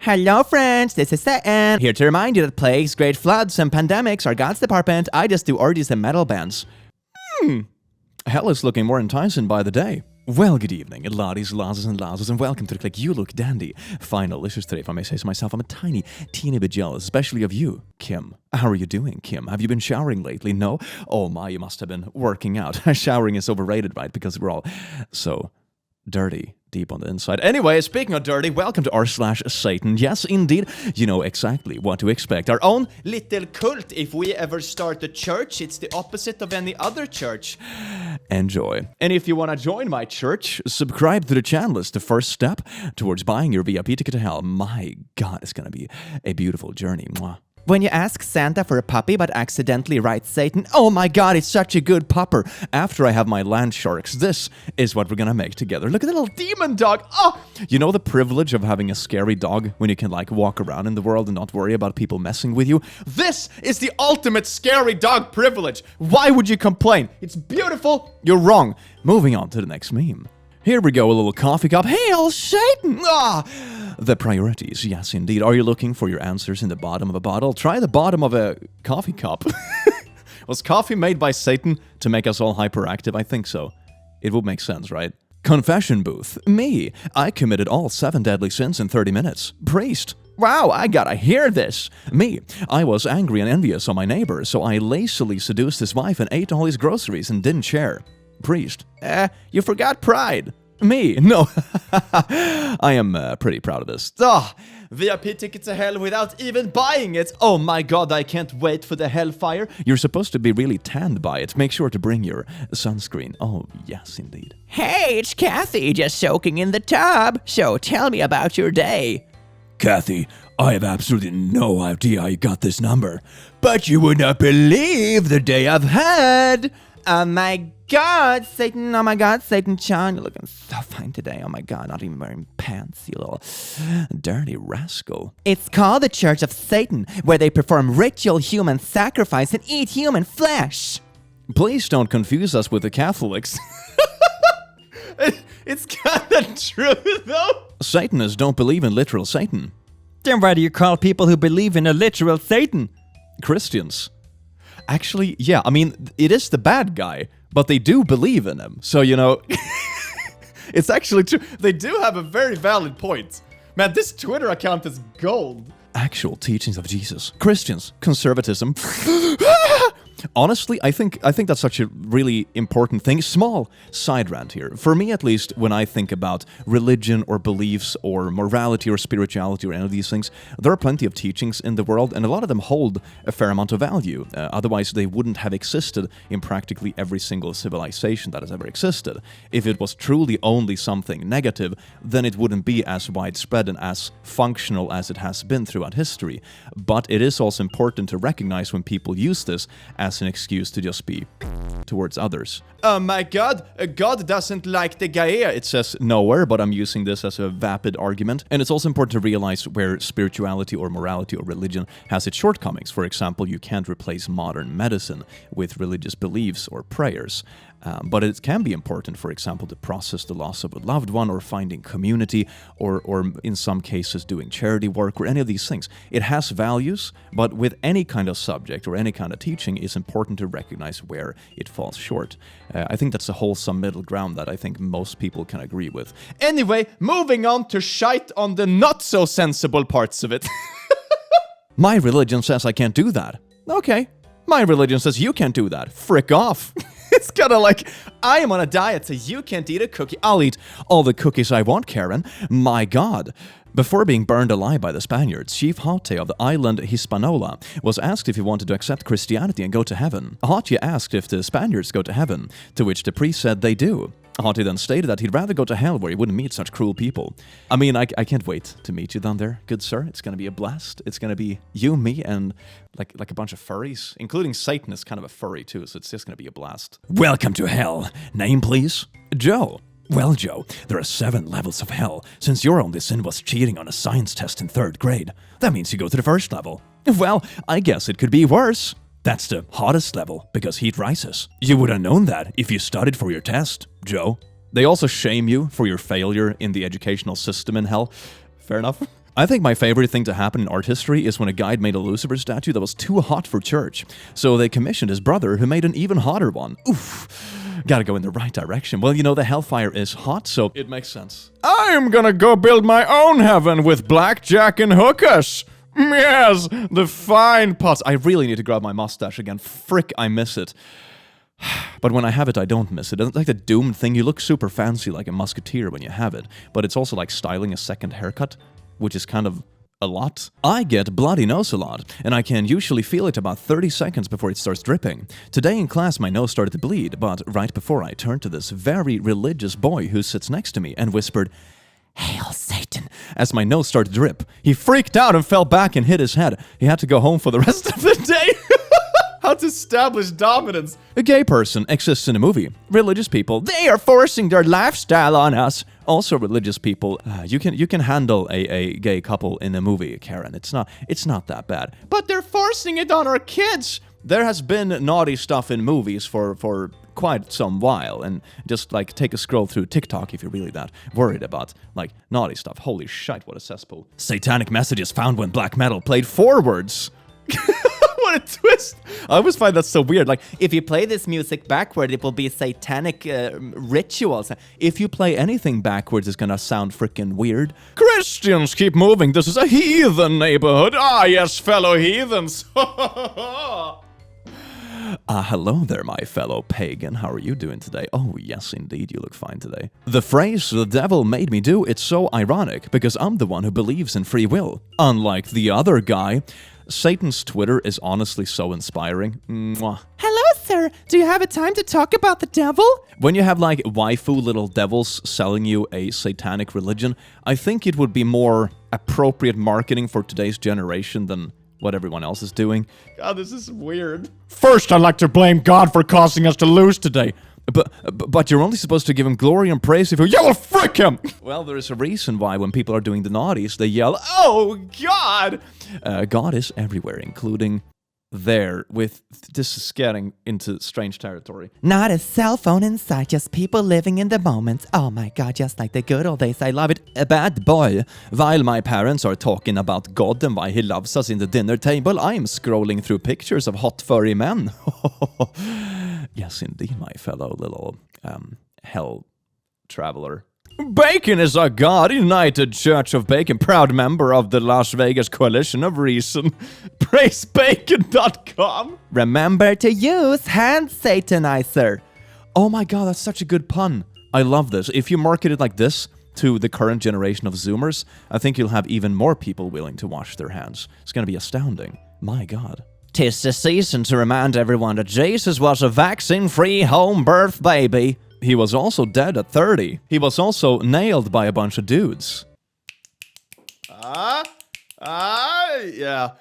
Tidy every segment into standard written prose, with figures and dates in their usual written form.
Hello friends, this is Satan. Here to remind you that plagues, great floods, and pandemics are God's department. I just do orgies and metal bands. Hell is looking more enticing by the day. Well, good evening, laddies, lasses, and lasses, and welcome to the Click You Look Dandy final issues today. If I may say so myself, I'm a teeny bit jealous, especially of you, Kim. How are you doing, Kim? Have you been showering lately? No? Oh my, you must have been working out. Showering is overrated, right? Because we're all so dirty deep on the inside. Anyway, speaking of dirty, welcome to r/Satan. Yes, indeed, you know exactly what to expect. Our own little cult. If we ever start a church, it's the opposite of any other church. Enjoy. And if you want to join my church, subscribe to the channel. It's the first step towards buying your VIP ticket to hell. My God, it's going to be a beautiful journey. Mwah. When you ask Santa for a puppy but accidentally write Satan, oh my God, it's such a good pupper. After I have my land sharks, this is what we're gonna make together. Look at the little demon dog. Oh, you know the privilege of having a scary dog when you can like walk around in the world and not worry about people messing with you? This is the ultimate scary dog privilege. Why would you complain? It's beautiful. You're wrong. Moving on to the next meme. Here we go, a little coffee cup. Hail Satan! The priorities, yes indeed. Are you looking for your answers in the bottom of a bottle? Try the bottom of a coffee cup. Was coffee made by Satan to make us all hyperactive? I think so. It would make sense, right? Confession booth. Me. I committed all 7 deadly sins in 30 minutes. Priest. Wow, I gotta hear this. Me. I was angry and envious on my neighbor, so I lazily seduced his wife and ate all his groceries and didn't share. Priest. You forgot pride. Me. No. I am pretty proud of this. VIP ticket to hell without even buying it. Oh my God, I can't wait for the hellfire. You're supposed to be really tanned by it. Make sure to bring your sunscreen. Oh, yes, indeed. Hey, it's Kathy, just soaking in the tub. So tell me about your day. Kathy, I have absolutely no idea how you got this number, but you would not believe the day I've had. Oh my God, Satan, oh my God, Satan Chan, you're looking so fine today. Oh my God, not even wearing pants, you little dirty rascal. It's called the Church of Satan, where they perform ritual human sacrifice and eat human flesh. Please don't confuse us with the Catholics. It's kinda true, though. Satanists don't believe in literal Satan. Then why do you call people who believe in a literal Satan? Christians. Actually, yeah, I mean, it is the bad guy, but they do believe in him. So, you know, it's actually true. They do have a very valid point. Man, this Twitter account is gold. Actual teachings of Jesus. Christians. Conservatism. Honestly, I think that's such a really important thing. Small side rant here. For me, at least, when I think about religion or beliefs or morality or spirituality or any of these things, there are plenty of teachings in the world, and a lot of them hold a fair amount of value. Otherwise, they wouldn't have existed in practically every single civilization that has ever existed. If it was truly only something negative, then it wouldn't be as widespread and as functional as it has been throughout history. But it is also important to recognize when people use this as an excuse to just be towards others. Oh my God, God doesn't like the Gaia. It says nowhere, but I'm using this as a vapid argument. And it's also important to realize where spirituality or morality or religion has its shortcomings. For example, you can't replace modern medicine with religious beliefs or prayers. But it can be important, for example, to process the loss of a loved one or finding community or in some cases doing charity work or any of these things. It has values, but with any kind of subject or any kind of teaching, it's important to recognize where it falls short. I think that's a wholesome middle ground that I think most people can agree with. Anyway, moving on to shite on the not so sensible parts of it. My religion says I can't do that. Okay. My religion says you can't do that. Frick off. It's kind of like, I am on a diet, so you can't eat a cookie. I'll eat all the cookies I want, Karen. My God. Before being burned alive by the Spaniards, Chief Hate of the island Hispaniola was asked if he wanted to accept Christianity and go to heaven. Hate asked if the Spaniards go to heaven, to which the priest said they do. Hate then stated that he'd rather go to hell where he wouldn't meet such cruel people. I mean, I can't wait to meet you down there, good sir. It's gonna be a blast. It's gonna be you, me, and like a bunch of furries, including Satan is kind of a furry too, so it's just gonna be a blast. Welcome to hell. Name, please? Joe. Well, Joe, there are 7 levels of hell. Since your only sin was cheating on a science test in 3rd grade, that means you go to the 1st level. Well, I guess it could be worse. That's the hottest level, because heat rises. You would have known that if you studied for your test, Joe. They also shame you for your failure in the educational system in hell. Fair enough. I think my favorite thing to happen in art history is when a guy made a Lucifer statue that was too hot for church. So they commissioned his brother, who made an even hotter one. Oof. Gotta go in the right direction. Well, you know, the hellfire is hot, so it makes sense. I'm gonna go build my own heaven with blackjack and hookers. Yes, the fine pots. I really need to grab my mustache again. Frick, I miss it. But when I have it, I don't miss it. It's like the doomed thing. You look super fancy like a musketeer when you have it. But it's also like styling a second haircut, which is kind of a lot. I get bloody nose a lot, and I can usually feel it about 30 seconds before it starts dripping. Today in class, my nose started to bleed, but right before I turned to this very religious boy who sits next to me and whispered, "Hail Satan," as my nose started to drip. He freaked out and fell back and hit his head. He had to go home for the rest of the day. How to establish dominance. A gay person exists in a movie. Religious people, they are forcing their lifestyle on us. Also religious people, you can handle a gay couple in a movie, Karen. It's not that bad. But they're forcing it on our kids. There has been naughty stuff in movies for quite some while, and just like take a scroll through TikTok if you're really that worried about like naughty stuff. Holy shit, what a cesspool. Satanic messages found when black metal played forwards. What a twist! I always find that so weird. Like, if you play this music backward, it will be satanic rituals. If you play anything backwards, it's gonna sound freaking weird. Christians, keep moving. This is a heathen neighborhood. Ah, yes, fellow heathens. Hello there, my fellow pagan. How are you doing today? Oh, yes, indeed, you look fine today. The phrase, "the devil made me do," it's so ironic, because I'm the one who believes in free will. Unlike the other guy, Satan's Twitter is honestly so inspiring. Mwah. Hello, sir. Do you have a time to talk about the devil? When you have, like, waifu little devils selling you a satanic religion, I think it would be more appropriate marketing for today's generation than what everyone else is doing. God, this is weird. First, I'd like to blame God for causing us to lose today. But you're only supposed to give him glory and praise if you yell, frick him! Well, there's a reason why when people are doing the naughties, they yell, oh, God! God is everywhere, including there with... This is getting into strange territory. Not a cell phone in sight, just people living in the moment. Oh my God, just like the good old days, I love it. A bad boy. While my parents are talking about God and why he loves us in the dinner table, I'm scrolling through pictures of hot furry men. Yes, indeed, my fellow little, hell traveler. Bacon is our God, United Church of Bacon, proud member of the Las Vegas Coalition of Reason. PraiseBacon.com. Remember to use hand satanizer. Oh my God, that's such a good pun. I love this. If you market it like this to the current generation of Zoomers, I think you'll have even more people willing to wash their hands. It's gonna be astounding. My God. 'Tis the season to remind everyone that Jesus was a vaccine-free home birth baby. He was also dead at 30. He was also nailed by a bunch of dudes. Yeah.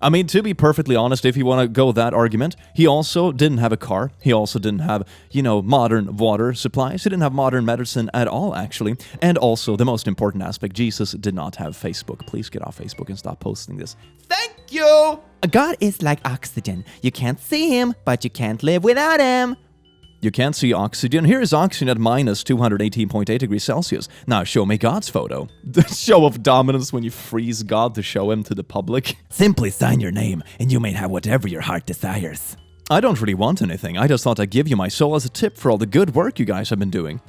I mean, to be perfectly honest, if you want to go that argument, he also didn't have a car. He also didn't have, you know, modern water supplies. He didn't have modern medicine at all, actually. And also, the most important aspect, Jesus did not have Facebook. Please get off Facebook and stop posting this. Thank you! God is like oxygen. You can't see him, but you can't live without him. You can't see oxygen. Here is oxygen at minus 218.8 degrees Celsius. Now show me God's photo. The show of dominance when you freeze God to show him to the public. Simply sign your name, and you may have whatever your heart desires. I don't really want anything. I just thought I'd give you my soul as a tip for all the good work you guys have been doing.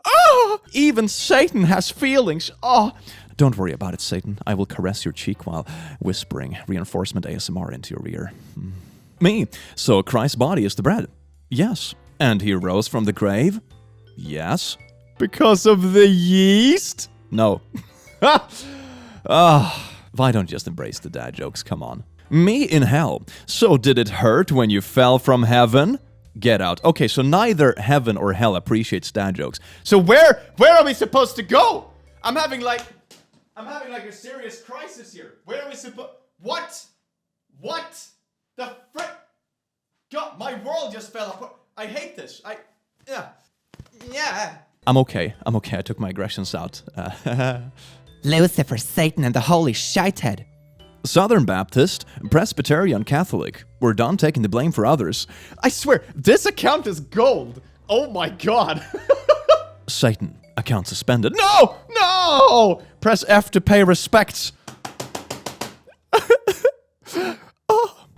Oh, even Satan has feelings. Oh. Don't worry about it, Satan. I will caress your cheek while whispering reinforcement ASMR into your ear. Me. So Christ's body is the bread. Yes. And he rose from the grave? Yes. Because of the yeast? No. Why don't you just embrace the dad jokes? Come on. Me in hell. So did it hurt when you fell from heaven? Get out. Okay, so neither heaven or hell appreciates dad jokes. So where are we supposed to go? I'm having like a serious crisis here. Where are we supposed... What? What? The frick? God, my world just fell apart. I hate this. Yeah. I'm okay. I took my aggressions out. Lucifer, Satan, and the holy shithead. Southern Baptist, Presbyterian Catholic. We're done taking the blame for others. I swear, this account is gold. Oh my God. Satan, account suspended. No! Oh! Press F to pay respects.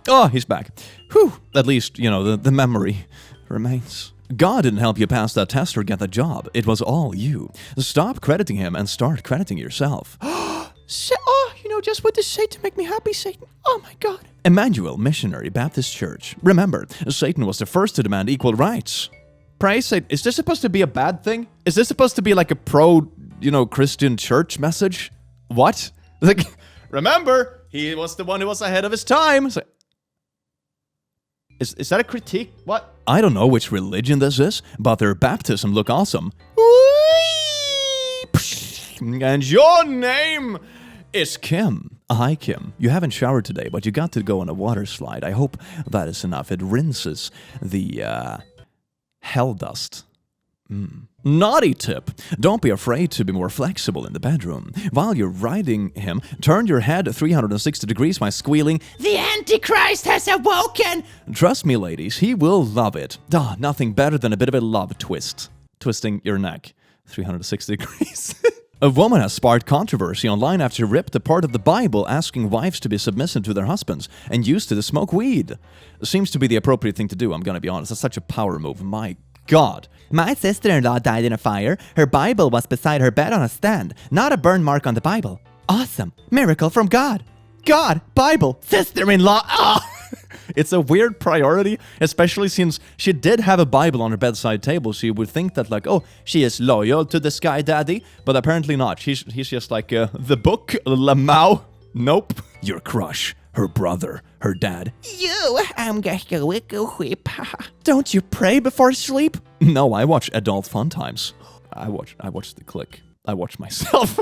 Oh, he's back. Whew. At least, you know, the memory remains. God didn't help you pass that test or get that job. It was all you. Stop crediting him and start crediting yourself. Just what to say to make me happy, Satan. Oh my God. Emmanuel Missionary Baptist Church. Remember, Satan was the first to demand equal rights. Praise Satan. Is this supposed to be a bad thing? Is this supposed to be like a Christian church message? What? Like, remember, he was the one who was ahead of his time. So, is that a critique? What? I don't know which religion this is, but their baptism look awesome. And your name is Kim. Hi, Kim. You haven't showered today, but you got to go on a water slide. I hope that is enough. It rinses the, hell dust. Naughty tip. Don't be afraid to be more flexible in the bedroom. While you're riding him, turn your head 360 degrees by squealing, "The Antichrist has awoken!" Trust me, ladies, he will love it. Nothing better than a bit of a love twist. Twisting your neck 360 degrees. A woman has sparked controversy online after she ripped a part of the Bible asking wives to be submissive to their husbands and used it to smoke weed. Seems to be the appropriate thing to do, I'm gonna be honest. That's such a power move. My God. My sister-in-law died in a fire. Her Bible was beside her bed on a stand. Not a burn mark on the Bible. Awesome. Miracle from God. God, Bible, sister-in-law. Ah! It's a weird priority, especially since she did have a Bible on her bedside table, so you would think that, like, oh, she is loyal to the Sky Daddy, but apparently not. He's just like, the book, Lamau. Nope. Your crush, her brother, her dad. I'm going to whip. Don't you pray before sleep? No, I watch adult fun times. I watch The Click. I watch myself.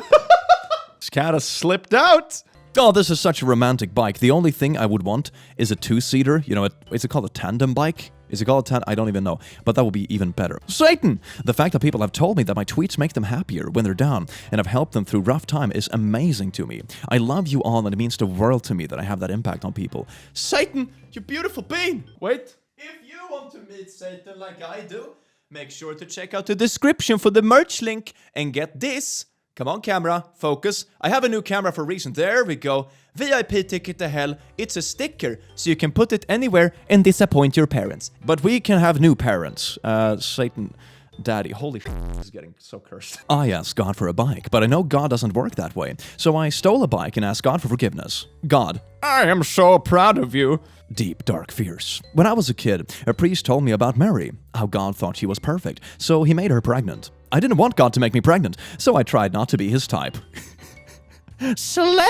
This cat has slipped out. Oh, this is such a romantic bike. The only thing I would want is a two-seater. You know, is it called a tandem bike? Is it called a tandem? I don't even know. But that would be even better. Satan! The fact that people have told me that my tweets make them happier when they're down and have helped them through rough time is amazing to me. I love you all and it means the world to me that I have that impact on people. Satan, you beautiful being! Wait. If you want to meet Satan like I do, make sure to check out the description for the merch link and get this. Come on, camera. Focus. I have a new camera for a reason. There we go. VIP ticket to hell. It's a sticker, so you can put it anywhere and disappoint your parents. But we can have new parents. Satan Daddy. Holy shit, this is getting so cursed. I asked God for a bike, but I know God doesn't work that way. So I stole a bike and asked God for forgiveness. God, I am so proud of you. Deep, dark fears. When I was a kid, a priest told me about Mary, how God thought she was perfect, so he made her pregnant. I didn't want God to make me pregnant, so I tried not to be his type. Slayer!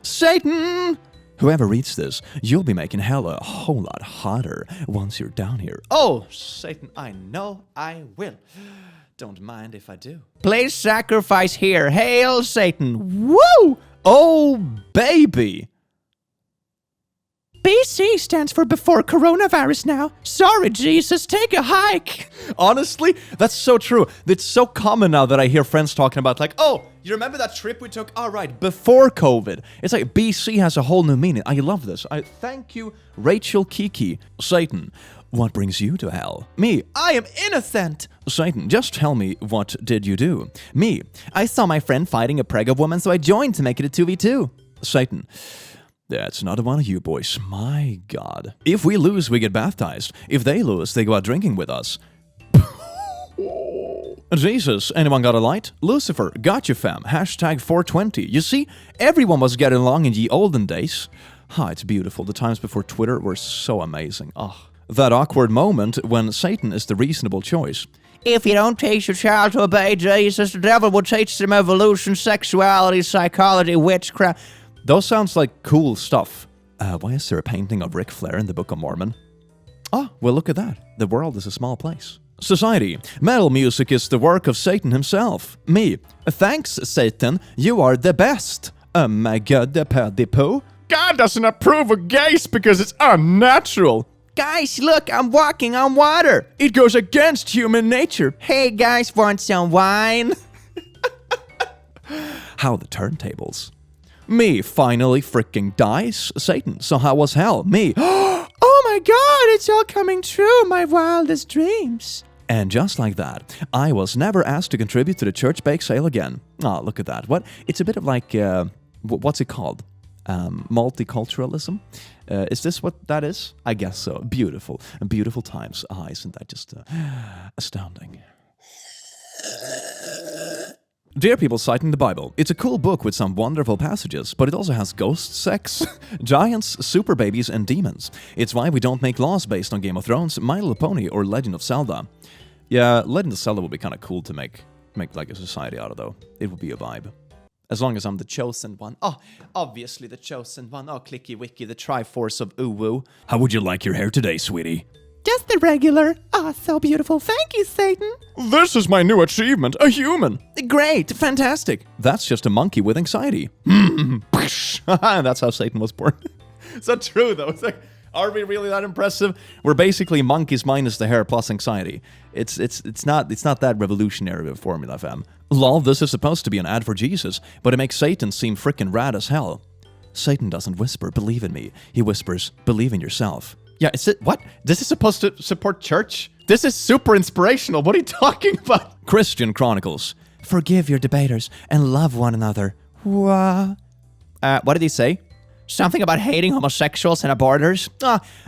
Satan! Whoever reads this, you'll be making hell a whole lot hotter once you're down here. Oh, Satan, I know I will. Don't mind if I do. Please sacrifice here. Hail, Satan. Woo! Oh, baby. BC stands for before coronavirus now. Sorry, Jesus, take a hike. Honestly, that's so true. It's so common now that I hear friends talking about like, oh, you remember that trip we took? All right, before COVID. It's like BC has a whole new meaning. I love this. I thank you, Rachel Kiki. Satan, what brings you to hell? Me, I am innocent. Satan, just tell me, what did you do? Me, I saw my friend fighting a preggo woman, so I joined to make it a 2v2. Satan, that's not one of you boys. My God. If we lose, we get baptized. If they lose, they go out drinking with us. Jesus, anyone got a light? Lucifer, gotcha fam. Hashtag 420. You see, everyone was getting along in ye olden days. It's beautiful. The times before Twitter were so amazing. That awkward moment when Satan is the reasonable choice. If you don't teach your child to obey Jesus, the devil will teach them evolution, sexuality, psychology, witchcraft. Those sounds like cool stuff. Why is there a painting of Ric Flair in the Book of Mormon? Well, look at that. The world is a small place. Society. Metal music is the work of Satan himself. Me. Thanks, Satan. You are the best. My God, the paddy poo. God doesn't approve of gays because it's unnatural. Guys, look, I'm walking on water. It goes against human nature. Hey, guys, want some wine? How the turntables. Me finally freaking dies. Satan, so how was hell? Me. Oh my God, it's all coming true, my wildest dreams. And just like that, I was never asked to contribute to the church bake sale again. Oh, look at that. What? It's a bit of like, what's it called? Multiculturalism? Is this what that is? I guess so. Beautiful. Beautiful times. Ah, isn't that just astounding? Dear people citing the Bible, it's a cool book with some wonderful passages, but it also has ghosts, sex, giants, super babies, and demons. It's why we don't make laws based on Game of Thrones, My Little Pony, or Legend of Zelda. Yeah, Legend of Zelda would be kind of cool to make like a society out of, though. It would be a vibe. As long as I'm the chosen one. Oh, obviously the chosen one. Oh, clicky wicky, the Triforce of Uwu. How would you like your hair today, sweetie? Just the regular. Ah, so beautiful. Thank you, Satan. This is my new achievement, a human. Great. Fantastic. That's just a monkey with anxiety. That's how Satan was born. Is that true, though? It's like, are we really that impressive? We're basically monkeys minus the hair plus anxiety. It's not that revolutionary of a formula, fam. Lol, this is supposed to be an ad for Jesus, but it makes Satan seem frickin' rad as hell. Satan doesn't whisper, believe in me. He whispers, believe in yourself. Yeah, is it what? This is supposed to support church? This is super inspirational. What are you talking about? Christian Chronicles. Forgive your debaters and love one another. What did he say? Something about hating homosexuals and aborters?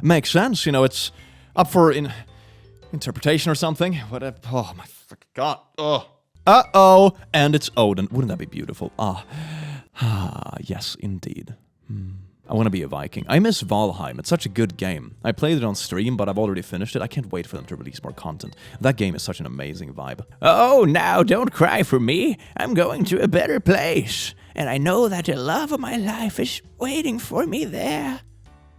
Makes sense. You know, it's up for interpretation or something. Whatever. Oh, my fucking God. Oh. Uh-oh. And it's Odin. Wouldn't that be beautiful? Yes, indeed. I want to be a Viking. I miss Valheim. It's such a good game. I played it on stream, but I've already finished it. I can't wait for them to release more content. That game is such an amazing vibe. Oh, now don't cry for me. I'm going to a better place. And I know that the love of my life is waiting for me there.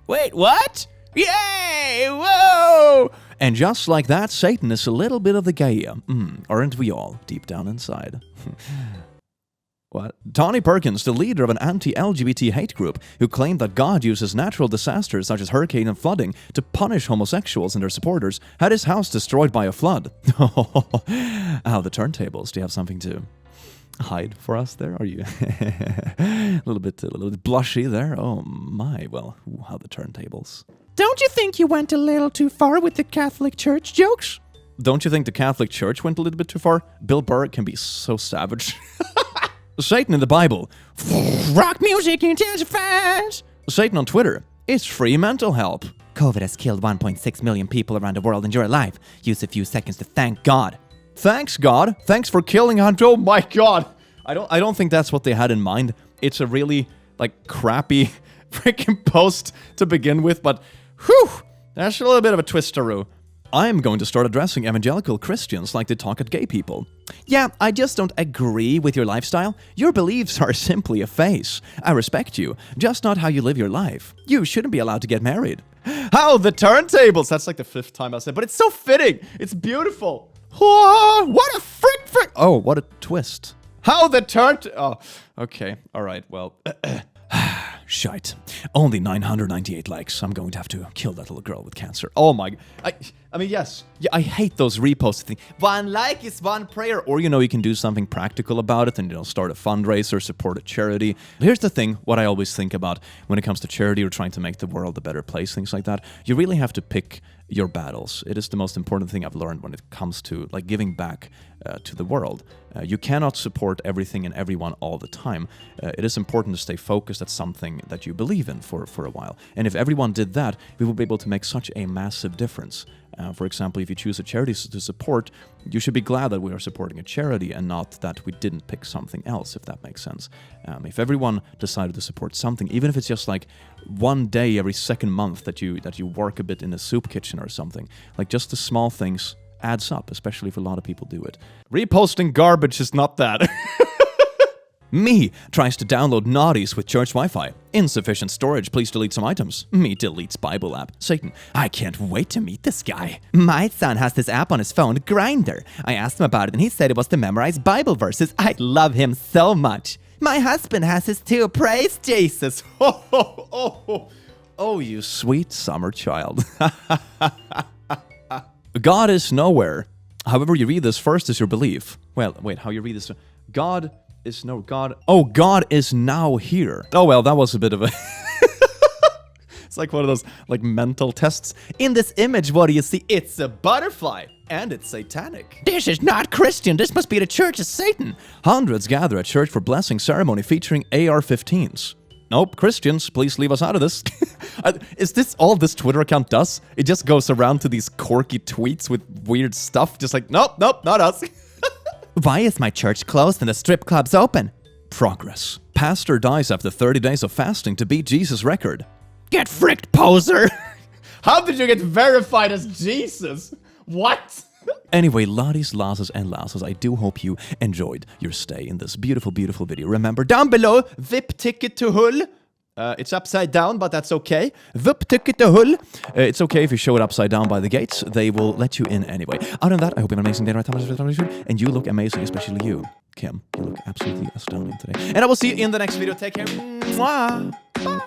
Wait, what? Yay! Whoa! And just like that, Satan is a little bit of the Gaia. Aren't we all, deep down inside? What? Tony Perkins, the leader of an anti-LGBT hate group who claimed that God uses natural disasters such as hurricane and flooding to punish homosexuals and their supporters, had his house destroyed by a flood. Oh, the turntables. Do you have something to hide for us there? Are you a little bit blushy there? Oh my, well, how the turntables. Don't you think you went a little too far with the Catholic Church jokes? Don't you think the Catholic Church went a little bit too far? Bill Burr can be so savage. Satan in the Bible. Rock music intensifies. Satan on Twitter. It's free mental help. COVID has killed 1.6 million people around the world. Enjoy life. Use a few seconds to thank God. Thanks, God. Thanks for killing Hunter. Oh my God. I don't think that's what they had in mind. It's a really, crappy freaking post to begin with, but whew, that's a little bit of a twisteroo. I'm going to start addressing evangelical Christians like they talk at gay people. Yeah, I just don't agree with your lifestyle. Your beliefs are simply a phase. I respect you, just not how you live your life. You shouldn't be allowed to get married. How the turntables! That's like the 5th time I said, but it's so fitting. It's beautiful. What a frick. Oh, what a twist. How the Oh, okay. All right, well. Shite. Only 998 likes. I'm going to have to kill that little girl with cancer. Oh my... I mean, yes. Yeah, I hate those repost things. One like is one prayer. Or, you can do something practical about it and, start a fundraiser, support a charity. Here's the thing, what I always think about when it comes to charity or trying to make the world a better place, things like that. You really have to pick your battles. It is the most important thing I've learned when it comes to, giving back to the world. You cannot support everything and everyone all the time. It is important to stay focused at something that you believe in for a while. And if everyone did that, we would be able to make such a massive difference. For example, if you choose a charity to support, you should be glad that we are supporting a charity and not that we didn't pick something else, if that makes sense. If everyone decided to support something, even if it's just one day every second month that you work a bit in a soup kitchen or something, just the small things adds up, especially if a lot of people do it. Reposting garbage is not that. Me tries to download naughties with church Wi-Fi. Insufficient storage, please delete some items. Me deletes Bible app. Satan, I can't wait to meet this guy. My son has this app on his phone, Grindr. I asked him about it and he said it was to memorize Bible verses. I love him so much. My husband has his too. Praise Jesus. Oh, you sweet summer child. God is nowhere. However you read this, first is your belief. Well, wait, how you read this? God is now here. Oh, well, that was a bit of a... It's like one of those, mental tests. In this image, what do you see? It's a butterfly. And it's satanic. This is not Christian. This must be the Church of Satan. Hundreds gather at church for blessing ceremony featuring AR-15s. Nope, Christians, please leave us out of this. Is this all this Twitter account does? It just goes around to these quirky tweets with weird stuff, just like, nope, not us. Why is my church closed and the strip club's open? Progress. Pastor dies after 30 days of fasting to beat Jesus' record. Get fricked, poser. How did you get verified as Jesus? What? Anyway, laddies, lasses, and lasses, I do hope you enjoyed your stay in this beautiful, beautiful video. Remember, down below, VIP ticket to Hull. It's upside down, but that's okay. VIP ticket to Hull. It's okay if you show it upside down by the gates. They will let you in anyway. Other than that, I hope you have an amazing day. And you look amazing, especially you, Kim. You look absolutely astounding today. And I will see you in the next video. Take care. Mwah. Bye.